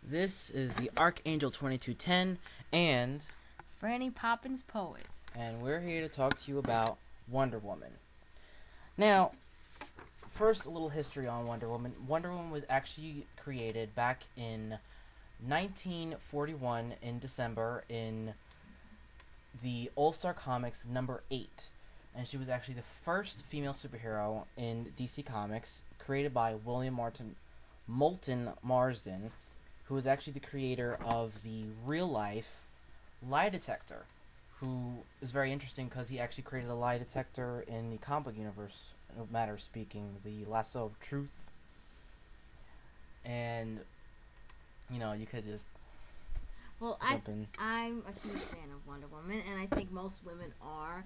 This is the Archangel 2210 and FrannyPoppinsPoet. And we're here to talk to you about Wonder Woman. Now, first a little history on Wonder Woman. Wonder Woman was actually created back in 1941 in December in the All-Star Comics number 8. And she was actually the first female superhero in DC Comics, created by William Moulton Marsden, who was actually the creator of the real-life lie detector, who is very interesting because he actually created a lie detector in the comic universe, no matter speaking, the lasso of truth. And, you know, you could just jump in. I'm a huge fan of Wonder Woman, and I think most women are.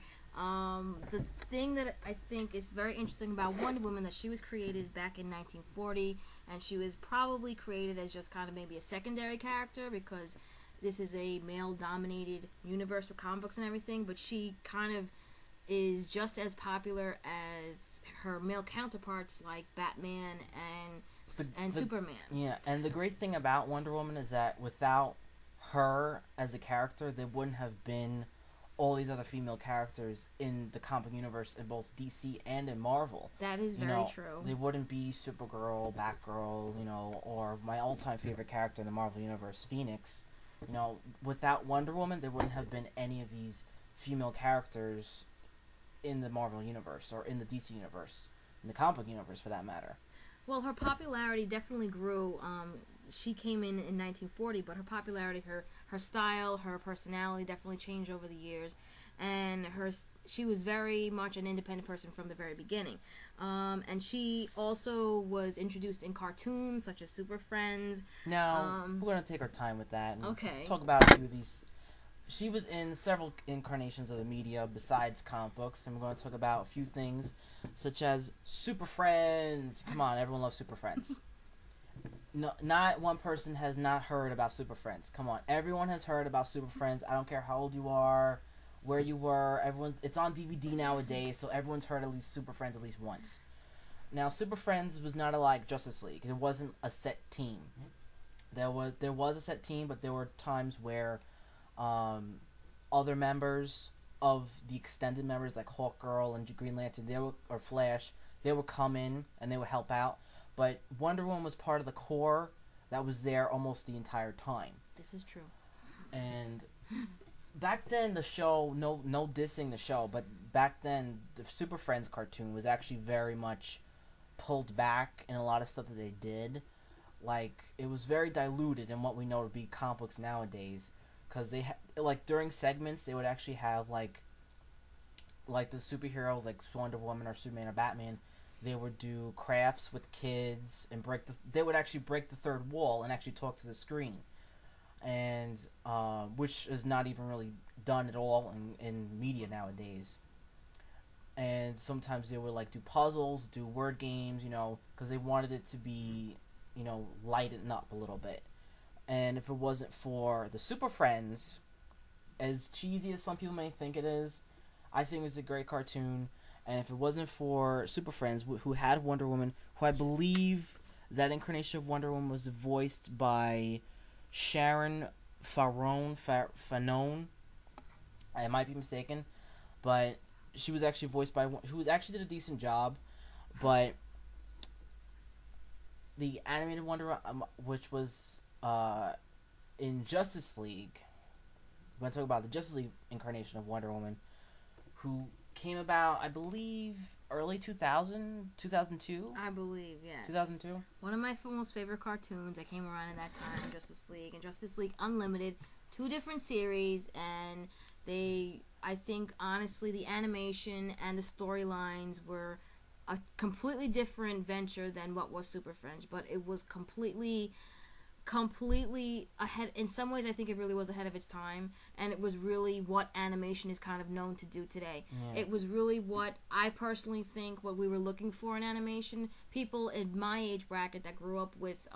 The thing that I think is very interesting about Wonder Woman, that she was created back in 1940, and she was probably created as just kind of maybe a secondary character because this is a male-dominated universe with comic books and everything, but she kind of is just as popular as her male counterparts like Batman and Superman. Yeah, and the great thing about Wonder Woman is that without her as a character, there wouldn't have been all these other female characters in the comic universe in both DC and in Marvel. That is very true. They wouldn't be Supergirl, Batgirl, or my all-time favorite character in the Marvel universe, Phoenix. Without Wonder Woman, there wouldn't have been any of these female characters in the Marvel universe or in the DC universe, in the comic universe for that matter. Well, her popularity definitely grew. She came in 1940, but her popularity, her style, her personality definitely changed over the years, and she was very much an independent person from the very beginning. And she also was introduced in cartoons such as Super Friends. Now, we're going to take our time with that and talk about a few of these. She was in several incarnations of the media besides comic books, and we're going to talk about a few things such as Super Friends. Come on, everyone loves Super Friends. No, not one person has not heard about Super Friends. Come on, everyone has heard about Super Friends. I don't care how old you are, where you were. It's on DVD nowadays, so everyone's heard at least Super Friends at least once. Now, Super Friends was not like Justice League. It wasn't a set team. There was a set team, but there were times where other members of the extended members, like Hawkgirl and Green Lantern, or Flash, they would come in and they would help out. But Wonder Woman was part of the core that was there almost the entire time. This is true. And back then, the show, no dissing the show, but back then, the Super Friends cartoon was actually very much pulled back in a lot of stuff that they did. Like, it was very diluted in what we know to be comic books nowadays. Because during segments, they would actually have, like the superheroes, like Wonder Woman or Superman or Batman, they would do crafts with kids and they would actually break the third wall and actually talk to the screen, and which is not even really done at all in media nowadays. And sometimes they would do puzzles, do word games, because they wanted it to be, lighten up a little bit. And if it wasn't for the Super Friends, as cheesy as some people may think it is, I think it's a great cartoon. And if it wasn't for Super Friends, who had Wonder Woman, who I believe that incarnation of Wonder Woman was voiced by Sharon Fanon. I might be mistaken, but she was actually voiced by who actually did a decent job. But the animated Wonder Woman, which was in Justice League, we're going to talk about the Justice League incarnation of Wonder Woman, who came about, I believe, early 2002? I believe, yes. 2002? One of my most favorite cartoons that came around at that time, Justice League, and Justice League Unlimited, 2 different series, and I think, honestly, the animation and the storylines were a completely different venture than what was Super Friends, but it was completely ahead. In some ways, I think it really was ahead of its time, and it was really what animation is kind of known to do today. Yeah. It was really what I personally think what we were looking for in animation. People in my age bracket that grew up with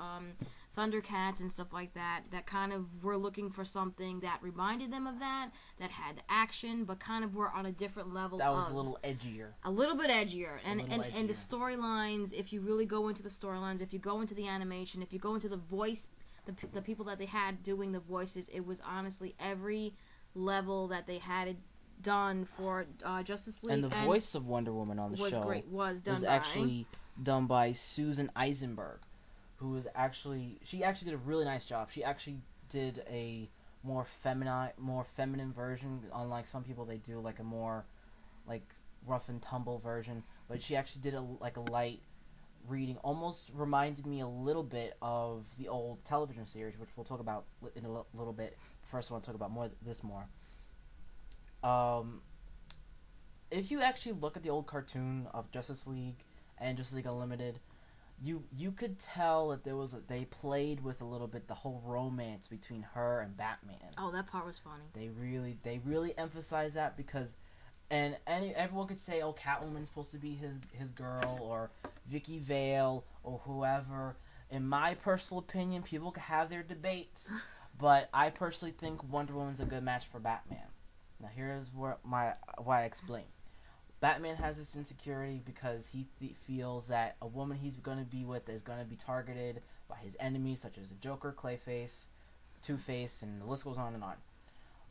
Thundercats and stuff like that kind of were looking for something that reminded them of that had action, but kind of were on a different level. That was a little edgier. A little bit edgier. And the storylines, if you really go into the storylines, if you go into the animation, if you go into the voice the people that they had doing the voices. It was honestly every level that they had it done for Justice League. And the voice of Wonder Woman on the was show great. Was actually done by Susan Eisenberg, who is actually did a really nice job. She actually did a more feminine version. Unlike some people, they do like a more like rough and tumble version, but she actually did a light reading. Almost reminded me a little bit of the old television series, which we'll talk about in a little bit. First, I want to talk about more. If you actually look at the old cartoon of Justice League and Justice League Unlimited, you could tell that they played with a little bit the whole romance between her and Batman. Oh, that part was funny. They really emphasized that because, and everyone could say, oh, Catwoman's supposed to be his girl, or Vicky Vale, or whoever. In my personal opinion, people can have their debates, but I personally think Wonder Woman's a good match for Batman. Now here's why I explain. Batman has this insecurity because he feels that a woman he's going to be with is going to be targeted by his enemies, such as the Joker, Clayface, Two-Face, and the list goes on and on.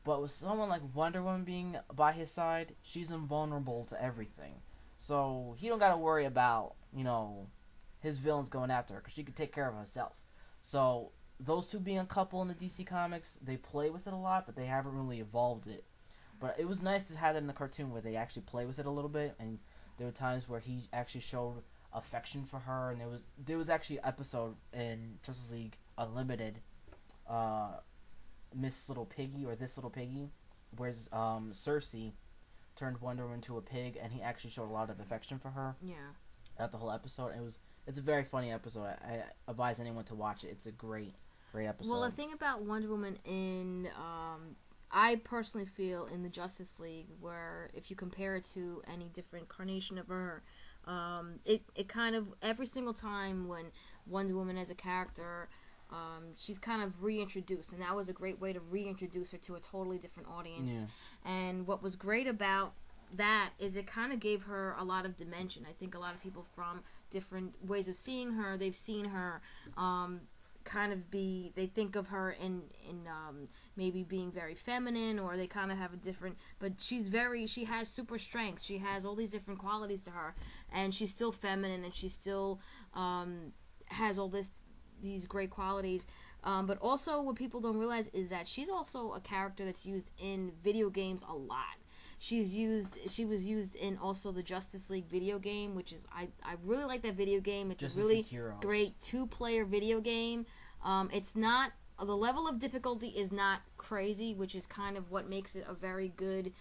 But with someone like Wonder Woman being by his side, she's invulnerable to everything. So he don't got to worry about, his villains going after her, because she could take care of herself. So those two being a couple in the DC Comics, they play with it a lot, but they haven't really evolved it. But it was nice to have it in the cartoon where they actually play with it a little bit, and there were times where he actually showed affection for her, and there was actually an episode in Justice League Unlimited, Miss Little Piggy, or This Little Piggy, where Cersei turned Wonder Woman into a pig, and he actually showed a lot of affection for her. Yeah. At the whole episode, it's a very funny episode. I advise anyone to watch it. It's a great episode. Well, the thing about Wonder Woman I personally feel in the Justice League, where if you compare it to any different incarnation of her, it kind of, every single time when Wonder Woman as a character, she's kind of reintroduced, and that was a great way to reintroduce her to a totally different audience. Yeah. And what was great about that is it kind of gave her a lot of dimension. I think a lot of people from different ways of seeing her, they've seen her they think of her in maybe being very feminine, or they kind of have a different, but she has super strength, she has all these different qualities to her, and she's still feminine, and she still has all these great qualities, but also what people don't realize is that she's also a character that's used in video games a lot. She was used in also the Justice League video game, which is I really like that video game. It's Justice a really League Heroes. Great 2-player video game. It's not, the level of difficulty is not crazy, which is kind of what makes it a very good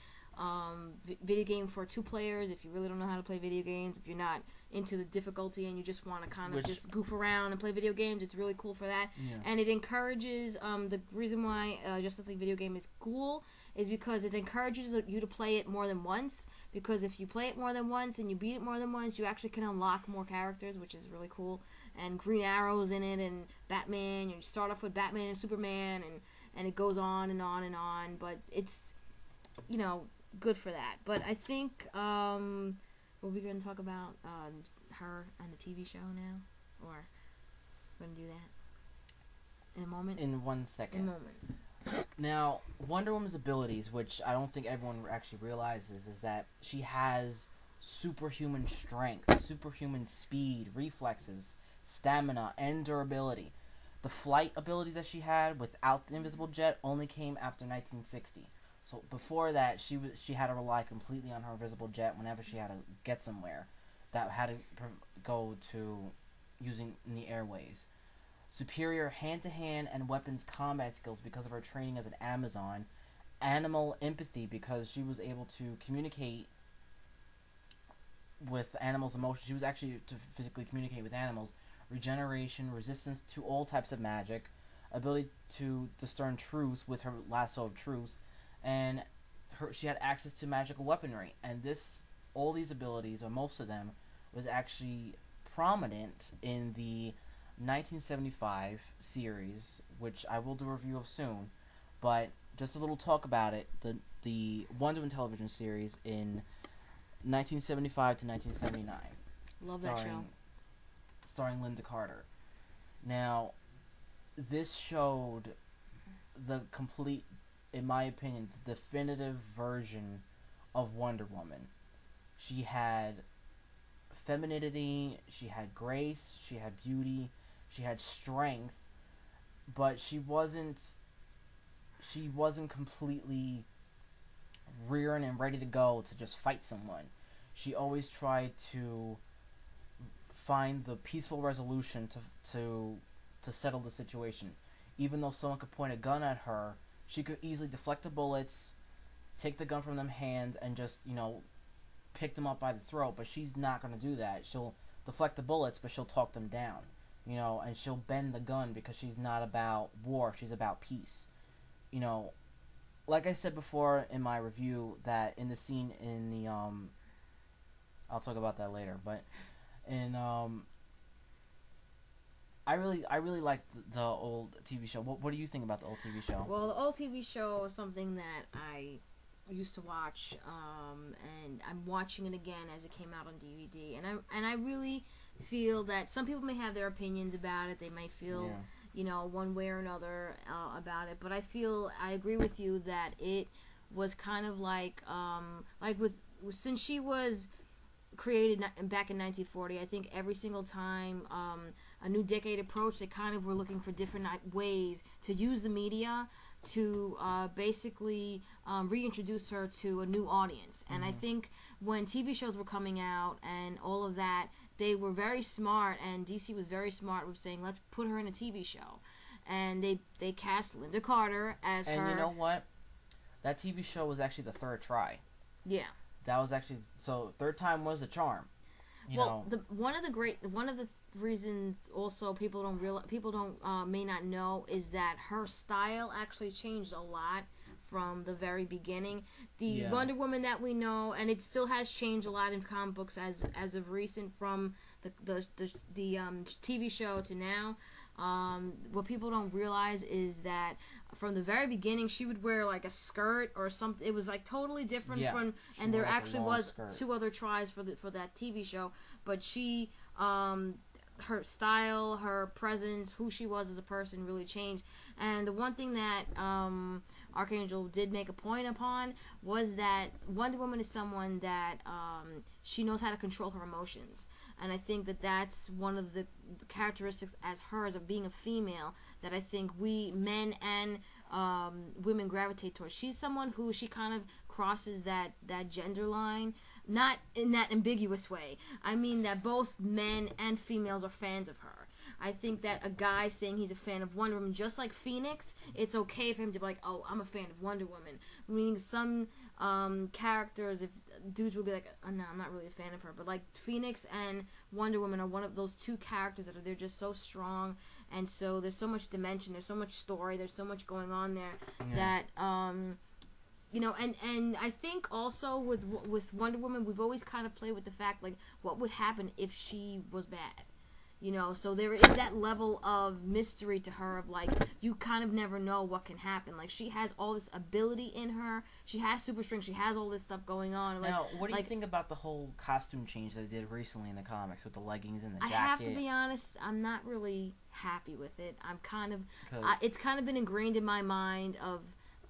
video game for 2 players. If you really don't know how to play video games, if you're not into the difficulty and you just want to kind of just goof around and play video games, it's really cool for that. Yeah. And it encourages, the reason why Justice League video game is cool is because it encourages you to play it more than once, because if you play it more than once and you beat it more than once, you actually can unlock more characters, which is really cool. And Green Arrow's in it, and Batman. You start off with Batman and Superman, and it goes on and on and on, but it's, good for that. But I think, are we going to talk about her and the TV show now? Or we're going to do that in a moment? In 1 second. In a moment. Now, Wonder Woman's abilities, which I don't think everyone actually realizes, is that she has superhuman strength, superhuman speed, reflexes, stamina, and durability. The flight abilities that she had without the invisible jet only came after 1960. So before that, she had to rely completely on her invisible jet whenever she had to get somewhere that had to go to using in the airways. Superior hand-to-hand and weapons combat skills because of her training as an Amazon. Animal empathy because she was able to communicate with animals' emotions. She was actually to physically communicate with animals. Regeneration, resistance to all types of magic, ability to discern truth with her lasso of truth, and she had access to magical weaponry. And all these abilities, or most of them, was actually prominent in the 1975 series, which I will do a review of soon, but just a little talk about it. The Wonder Woman television series in 1975 to 1979. Love that show. Starring Linda Carter. Now, this showed the complete, in my opinion, the definitive version of Wonder Woman. She had femininity, she had grace, she had beauty, she had strength, but she wasn't completely rearing and ready to go to just fight someone. She always tried to find the peaceful resolution to settle the situation. Even though someone could point a gun at her, she could easily deflect the bullets, take the gun from them hands, and just, pick them up by the throat. But she's not going to do that. She'll deflect the bullets, but she'll talk them down, and she'll bend the gun because she's not about war. She's about peace. Like I said before in my review, that in the scene in the I'll talk about that later, but in I really like the old TV show. What do you think about the old TV show? Well, the old TV show is something that I used to watch, and I'm watching it again as it came out on DVD, and I really feel that some people may have their opinions about it. They might feel, one way or another about it, but I agree with you that it was kind of like since she was created back in 1940, I think every single time a new decade approached, they kind of were looking for different ways to use the media to basically reintroduce her to a new audience. And I think when TV shows were coming out and all of that, they were very smart, and DC was very smart with saying, let's put her in a TV show. And they cast Linda Carter as her. And you know what? That TV show was actually the third try. Yeah. That was actually, so third time was a charm. One of the reasons also people may not know is that her style actually changed a lot from the very beginning. The Wonder Woman that we know, and it still has changed a lot in comic books as of recent, from the TV show to now. What people don't realize is that from the very beginning, she would wear like a skirt or something. It was like totally different from, and there actually was two other tries for that TV show. But she, her style, her presence, who she was as a person really changed. And the one thing that Archangel did make a point upon was that Wonder Woman is someone that she knows how to control her emotions. And I think that that's one of the characteristics as hers of being a female that I think we men and women gravitate towards. She's someone who she kind of crosses that gender line, not in that ambiguous way. I mean that both men and females are fans of her. I think that a guy saying he's a fan of Wonder Woman, just like Phoenix, it's okay for him to be like, oh, I'm a fan of Wonder Woman. Meaning some characters, if dudes will be like, oh, no, I'm not really a fan of her. But like Phoenix and Wonder Woman are one of those two characters that they're just so strong, and so there's so much dimension, there's so much story, there's so much going on there that and I think also with Wonder Woman, we've always kind of played with the fact like what would happen if she was bad. So there is that level of mystery to her of like, you kind of never know what can happen. Like, she has all this ability in her. She has super strength. She has all this stuff going on. Like, now, what do you think about the whole costume change they did recently in the comics with the leggings and the jacket? I have to be honest, I'm not really happy with it. I'm kind of, it's kind of been ingrained in my mind of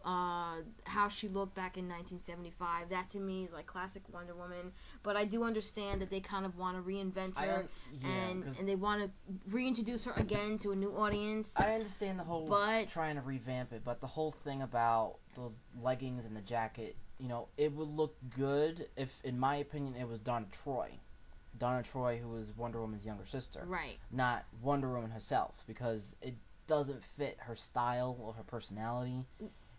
how she looked back in 1975. That to me is like classic Wonder Woman. But I do understand that they kind of want to reinvent her and they want to reintroduce her again to a new audience. I understand the whole trying to revamp it, but the whole thing about the leggings and the jacket, it would look good if, in my opinion, it was Donna Troy. Donna Troy, who was Wonder Woman's younger sister. Right. Not Wonder Woman herself, because it doesn't fit her style or her personality.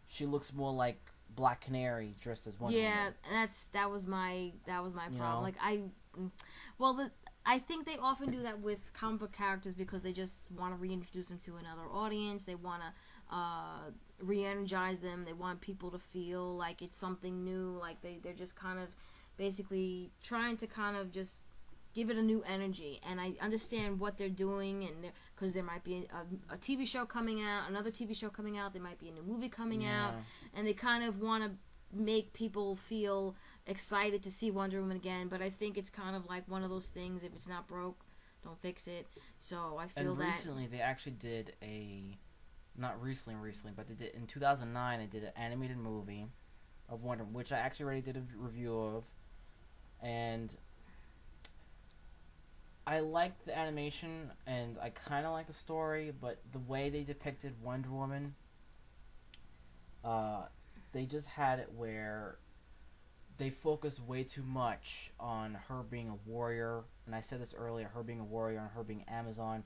She looks more like Black Canary dressed as Wonder Woman. Yeah, that was my problem. Like I think they often do that with comic book characters because they just want to reintroduce them to another audience. They want to re-energize them. They want people to feel like it's something new. Like they're just kind of basically trying to kind of just give it a new energy. And I understand what they're doing, and because there might be a TV show coming out, another TV show coming out, there might be a new movie coming out, and they kind of want to make people feel excited to see Wonder Woman again. But I think it's kind of like one of those things, if it's not broke, don't fix it. So I feel and that recently they actually did not recently, but they did in 2009. They did an animated movie of Wonder Woman, which I actually already did a review of, and I liked the animation and I kind of liked the story, but the way they depicted Wonder Woman, they just had it where they focused way too much on her being a warrior, and I said this earlier, her being a warrior and her being Amazon,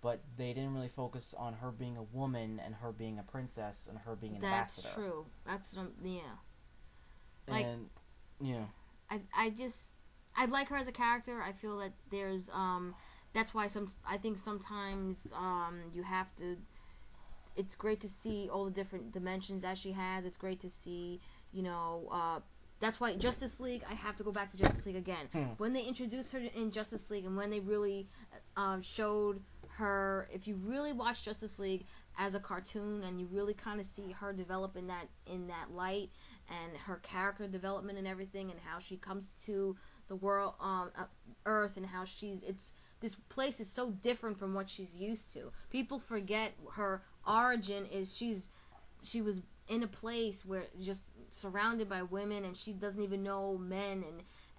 but they didn't really focus on her being a woman and her being a princess and her being an ambassador. That's true. That's yeah. Like, and yeah, I like her as a character. I feel that there's that's why I think sometimes you have to. It's great to see all the different dimensions that she has. It's great to see, that's why Justice League, I have to go back to Justice League again. When they introduced her in Justice League and when they really showed her, if you really watch Justice League as a cartoon and you really kind of see her develop in that light and her character development and everything and how she comes to the world, Earth, and how this place is so different from what she's used to. People forget her origin is she was in a place where just surrounded by women and she doesn't even know men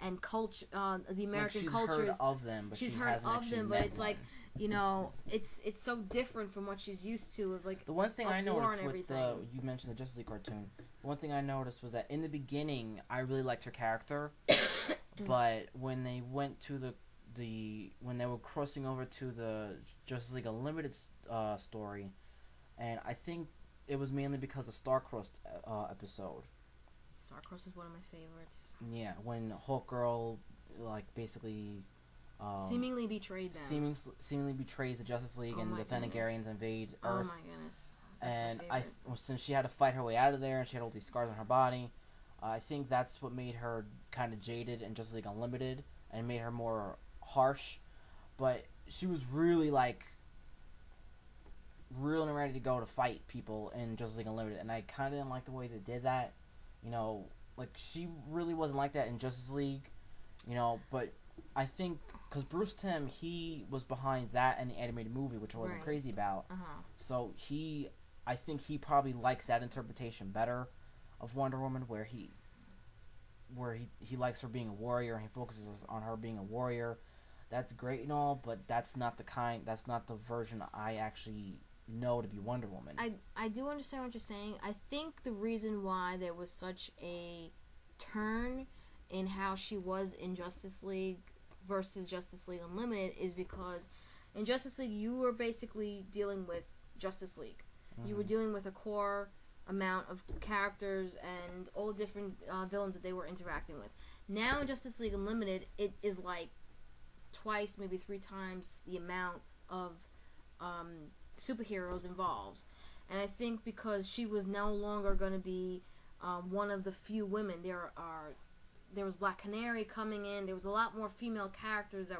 and culture, the American culture. She's heard of them, but she's heard of them, but it's like, it's so different from what she's used to. Of like the one thing I noticed with you mentioned the Justice League cartoon. The one thing I noticed was that in the beginning I really liked her character, but when they went to when they were crossing over to the Justice League Unlimited story, and I think it was mainly because of Starcrossed episode. Starcross is one of my favorites. Yeah, when Hawkgirl basically seemingly betrayed them. Seemingly betrays the Justice League and the Thanagarians invade Earth. Oh my goodness. That's and my since she had to fight her way out of there and she had all these scars on her body, I think that's what made her kind of jaded in Justice League Unlimited and made her more harsh. But she was really real and ready to go to fight people in Justice League Unlimited, and I kind of didn't like the way they did that. She really wasn't like that in Justice League, but I think because Bruce Timm, he was behind that and the animated movie, which I wasn't crazy about. So I think he probably likes that interpretation better of Wonder Woman, where he likes her being a warrior and he focuses on her being a warrior. That's great and all, but that's not the version I actually know to be Wonder Woman. I do understand what you're saying. I think the reason why there was such a turn in how she was in Justice League versus Justice League Unlimited is because in Justice League you were basically dealing with Justice League. You were dealing with a core amount of characters and all the different villains that they were interacting with. Now in Justice League Unlimited, it is like twice, maybe 3 times the amount of superheroes involved. And I think because she was no longer going to be one of the few women, there was Black Canary coming in. There was a lot more female characters that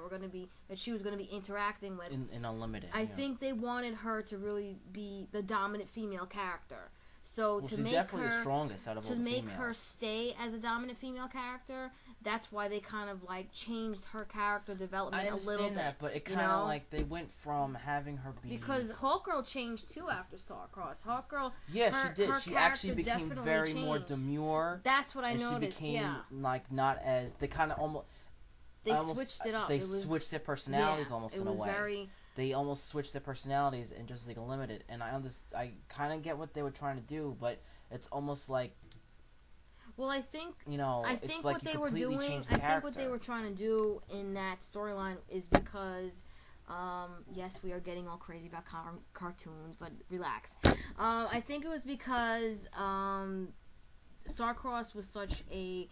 she was going to be interacting with in Unlimited. I think they wanted her to really be the dominant female character. So to make definitely her the strongest out of all the make females. her stay as a dominant female character, that's why they kind of changed her character development a little bit. I understand that, but it kind of they went from having her be because Hawkgirl changed too after Starcross. Hawkgirl, she did. She actually became very more demure. That's what I noticed. She became not as they kind of almost. They switched it up. They switched their personalities almost in a way. They almost switched their personalities in Justice League Unlimited, and I kind of get what they were trying to do, but it's almost like. Well, I think it's like what they were doing. I think what they were trying to do in that storyline is because, yes, we are getting all crazy about cartoons, but relax. I think it was because Starcross was such a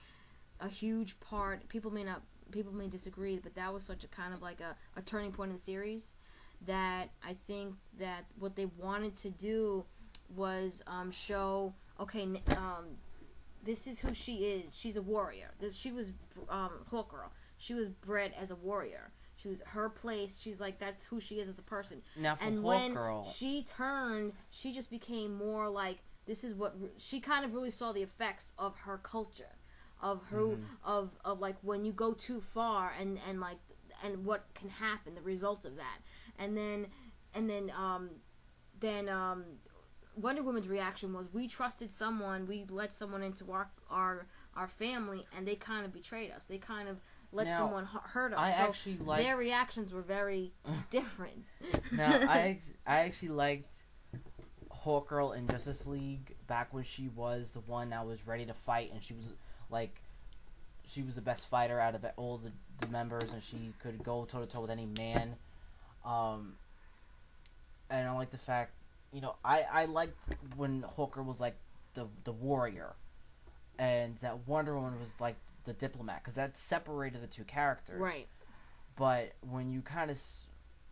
huge part. People may disagree, but that was such a kind of like a turning point in the series. That I think that what they wanted to do was show, this is who she is. She's a warrior. She was Hawkgirl. She was bred as a warrior. She was her place. She's that's who she is as a person. Now for and Hawkgirl, when she turned, she just became more this is what she kind of really saw the effects of her culture, of who of when you go too far and and what can happen, the result of that. And then Wonder Woman's reaction was, we trusted someone, we let someone into our family, and they kind of betrayed us. They kind of let someone hurt us. Their reactions were very different. Now, I actually liked Hawkgirl in Justice League back when she was the one that was ready to fight, and she was the best fighter out of all the members, and she could go toe to toe with any man. And I like the fact, I liked when Hawker was like the warrior, and that Wonder Woman was like the diplomat, because that separated the two characters. Right. But when you kind of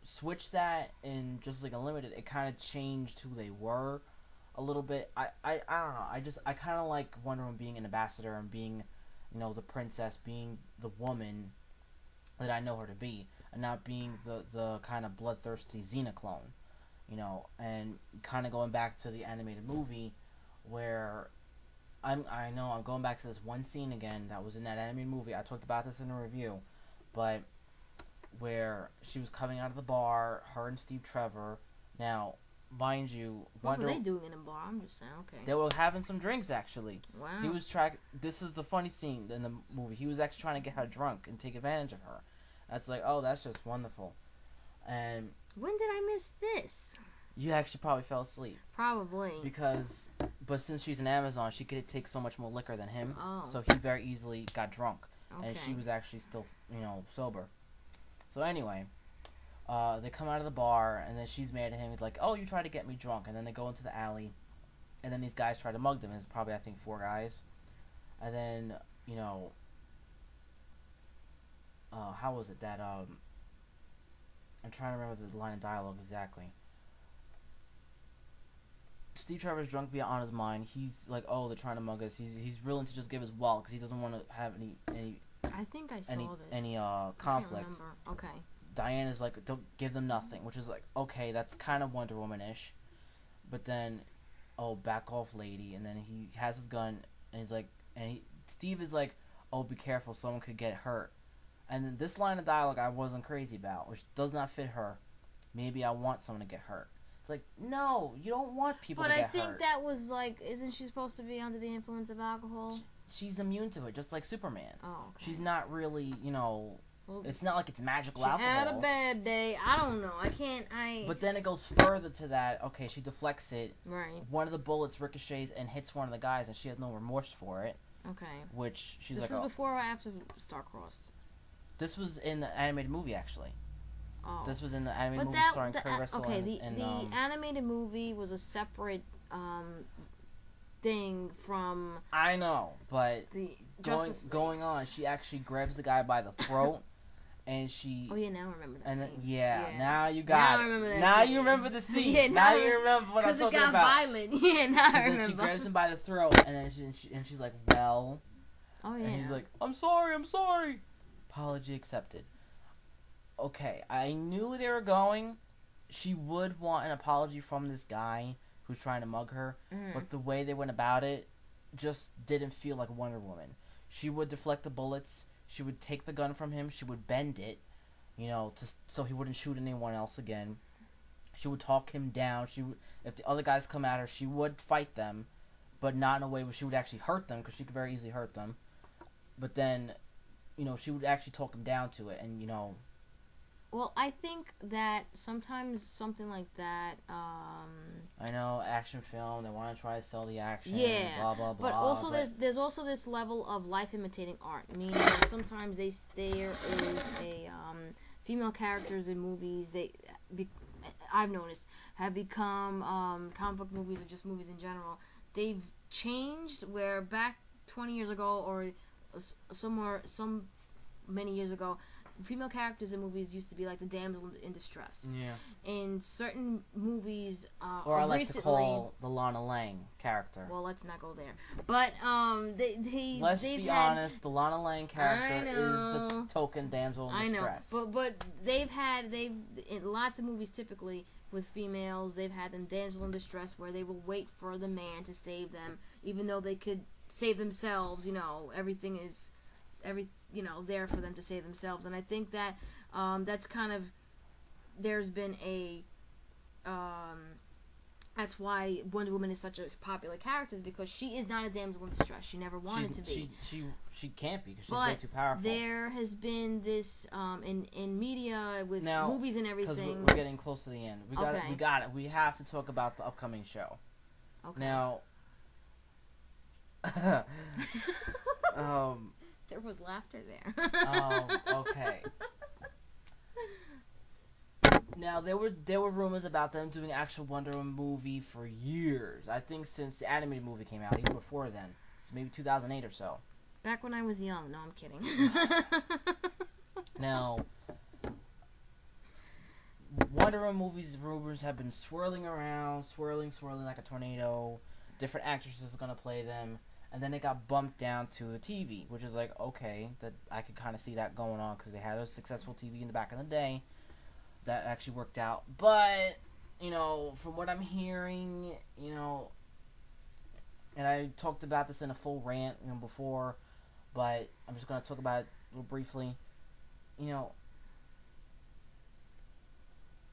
switch that in Justice League Unlimited, it kind of changed who they were a little bit. I don't know. I kind of like Wonder Woman being an ambassador and being, the princess, being the woman that I know her to be, and not being the kind of bloodthirsty Xena clone. And kind of going back to the animated movie, where I'm going back to this one scene again that was in that animated movie. I talked about this in a review, but where she was coming out of the bar, her and Steve Trevor. Now, mind you, what were they doing in a bar? I'm just saying, okay. They were having some drinks, actually. Wow. He was this is the funny scene in the movie. He was actually trying to get her drunk and take advantage of her. That's like, oh, that's just wonderful. And when did I miss this? You actually probably fell asleep. Probably. But since she's an Amazon, she could take so much more liquor than him. Oh. So he very easily got drunk. Okay. And she was actually still, sober. So anyway, they come out of the bar, and then she's mad at him. He's like, oh, you tried to get me drunk. And then they go into the alley, and then these guys try to mug them. There's probably, I think, 4 guys. And then, how was it that, I'm trying to remember the line of dialogue exactly. Steve Trevor's drunk beyond his mind. He's like, oh, they're trying to mug us. He's willing to just give his wallet because he doesn't want to have any I think I saw this. Conflict. I can't remember. Okay. Diana's like, don't give them nothing, which is like, okay, that's kind of Wonder Woman-ish. But then, oh, back off, lady. And then he has his gun, and he's like, Steve is like, oh, be careful, someone could get hurt. And then this line of dialogue I wasn't crazy about, which does not fit her. Maybe I want someone to get hurt. It's like, no, you don't want people to get hurt. But I think that was like, isn't she supposed to be under the influence of alcohol? She's immune to it, just like Superman. Oh, okay. She's not really, well, it's not like it's magical she alcohol. She had a bad day. I don't know. But then it goes further to that. Okay, she deflects it. Right. One of the bullets ricochets and hits one of the guys, and she has no remorse for it. Okay. Which she's this like, is before or after Star-Crossed? This was in the animated movie, actually. Oh. This was in the animated movie starring Kurt Russell. Okay, the animated movie was a separate thing from. I know, but going on, she actually grabs the guy by the throat, and she. Oh yeah, now I remember that scene. Now you got it. Now you remember the scene. Yeah, now you remember what I'm talking about. Because it got violent. Yeah, now I remember. Then she grabs him by the throat, and then she's like, well. Oh yeah. And he's like, I'm sorry. Apology accepted. Okay, I knew they were going. She would want an apology from this guy who's trying to mug her, but the way they went about it just didn't feel like Wonder Woman. She would deflect the bullets. She would take the gun from him. She would bend it, so he wouldn't shoot anyone else again. She would talk him down. If the other guys come at her, she would fight them, but not in a way where she would actually hurt them, because she could very easily hurt them. But then, she would actually talk him down to it, and, Well, I think that sometimes something like that. I know, action film. They want to try to sell the action. Yeah. Blah blah blah. But also, there's also this level of life imitating art, meaning that sometimes there is a female characters in movies. I've noticed have become comic book movies or just movies in general. They've changed where back 20 years ago or many years ago, female characters in movies used to be like the damsel in distress. Yeah. In certain movies, or I like to call the Lana Lang character. Well, let's not go there. But let's be honest, the Lana Lang character is the token damsel in distress. I know, but they've in lots of movies typically with females, they've had them damsel in distress where they will wait for the man to save them, even though they could save themselves. Everything is there for them to save themselves. And I think that that's kind of, there's been a that's why Wonder Woman is such a popular character, is because she is not a damsel in distress. She never wanted to be. She can't be, because she's way too powerful. There has been this in media with movies and everything. Because we're getting close to the end. We got it. We have to talk about the upcoming show. Okay. Now, there was laughter there. Okay. Now, there were rumors about them doing an actual Wonder Woman movie for years. I think since the animated movie came out, even before then. So maybe 2008 or so. Back when I was young. No, I'm kidding. Now, Wonder Woman movies rumors have been swirling around, swirling like a tornado. Different actresses are going to play them. And then it got bumped down to the TV, which is like, okay, that I could kind of see that going on, because they had a successful TV in the back of the day. That actually worked out. But, from what I'm hearing, and I talked about this in a full rant, before, but I'm just going to talk about it a little briefly.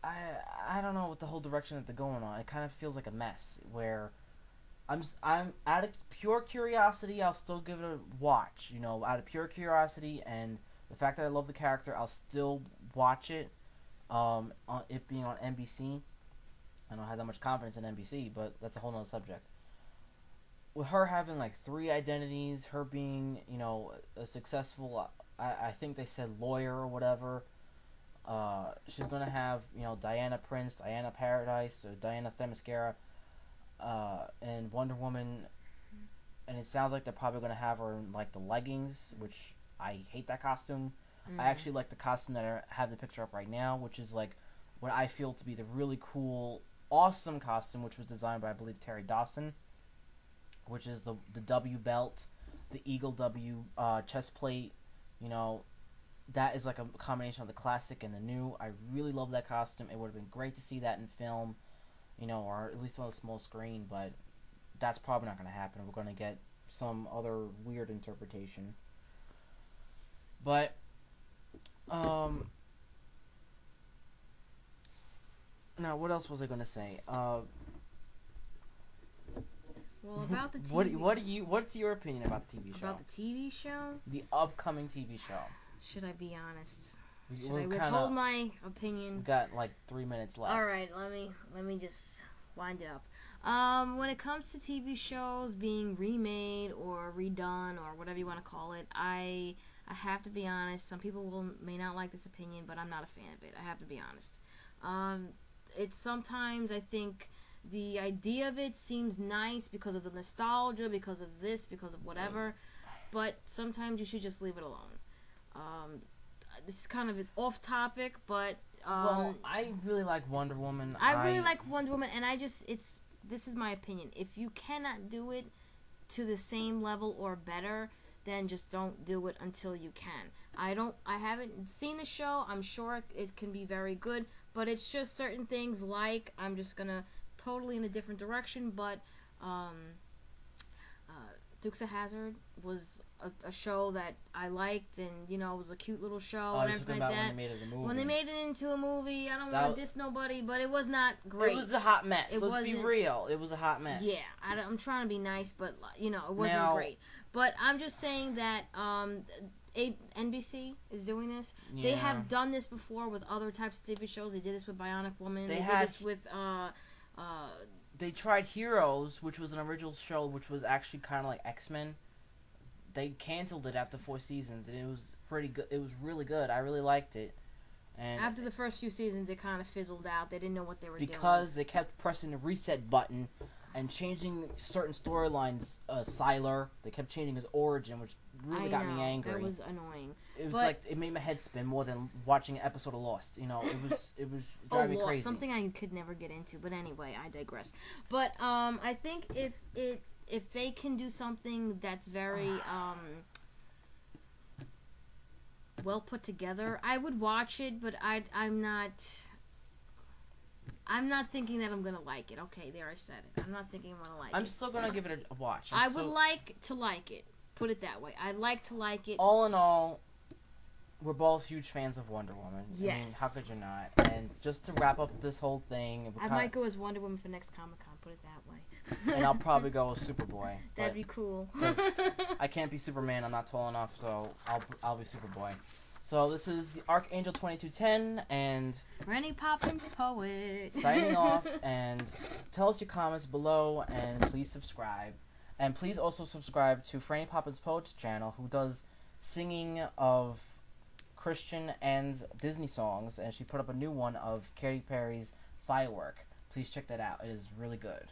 I don't know what the whole direction that they're going on. It kind of feels like a mess, where I'm out of pure curiosity, I'll still give it a watch, out of pure curiosity, and the fact that I love the character, I'll still watch it. On it being on NBC, I don't have that much confidence in NBC, but that's a whole nother subject. With her having like 3 identities, her being a successful, I think they said lawyer or whatever. She's gonna have Diana Prince, Diana Paradise, or Diana Themyscira, and Wonder Woman, and it sounds like they're probably gonna have her in like the leggings, which I hate that costume. I actually like the costume that I have the picture up right now, which is like what I feel to be the really cool, awesome costume, which was designed by, I believe, Terry Dawson, which is the W belt, the Eagle W chest plate. That is like a combination of the classic and the new. I really love that costume. It would have been great to see that in film, or at least on a small screen, but that's probably not going to happen. We're going to get some other weird interpretation. But now, what else was I gonna say? Well, about the TV. What's your opinion about the TV show? About the TV show? The upcoming TV show. Should I be honest? Should We're I withhold my opinion? We got like 3 minutes left. All right, let me just wind it up. When it comes to TV shows being remade or redone or whatever you want to call it, I have to be honest. Some people may not like this opinion, but I'm not a fan of it. I have to be honest. It's sometimes, I think, the idea of it seems nice because of the nostalgia, because of this, because of whatever, but sometimes you should just leave it alone. This is kind of off topic, but well, I really like Wonder Woman. I really like Wonder Woman, and this is my opinion. If you cannot do it to the same level or better, then just don't do it until you can. I haven't seen the show. I'm sure it can be very good, but it's just certain things, like, I'm just gonna totally in a different direction, but Dukes of Hazzard was a show that I liked, and it was a cute little show and everything like that. When they made it into a movie, I don't want to diss nobody, but it was not great. It was a hot mess. Let's be real. It was a hot mess. Yeah, I'm trying to be nice, but it wasn't great. But I'm just saying that NBC is doing this. Yeah. They have done this before with other types of TV shows. They did this with Bionic Woman. They did this with they tried Heroes, which was an original show, which was actually kind of like X-Men. They canceled it after 4 seasons, and it was pretty good. It was really good. I really liked it. And after the first few seasons, it kind of fizzled out. They didn't know what they were doing. Because they kept pressing the reset button and changing certain storylines. Sylar, they kept changing his origin, which really got me angry. That was annoying. It was it made my head spin more than watching an episode of Lost. It was driving me crazy. Something I could never get into. But anyway, I digress. But I think if they can do something that's very well put together, I would watch it. But I'm not thinking that I'm gonna like it. Okay, there, I said it. I'm not thinking I'm gonna like it. I'm still gonna give it a watch. I would like to like it. Put it that way. I like to like it. All in all, we're both huge fans of Wonder Woman. Yes. I mean, how could you not? And just to wrap up this whole thing, I might go as Wonder Woman for next Comic-Con. Put it that way. and I'll probably go as Superboy. That'd be cool. I can't be Superman. I'm not tall enough, so I'll be Superboy. So this is the Archangel 2210 and FrannyPoppinsPoet signing off. And tell us your comments below, and please subscribe. And please also subscribe to Franny Poppins Poet's channel, who does singing of Christian and Disney songs, and she put up a new one of Katy Perry's Firework. Please check that out. It is really good.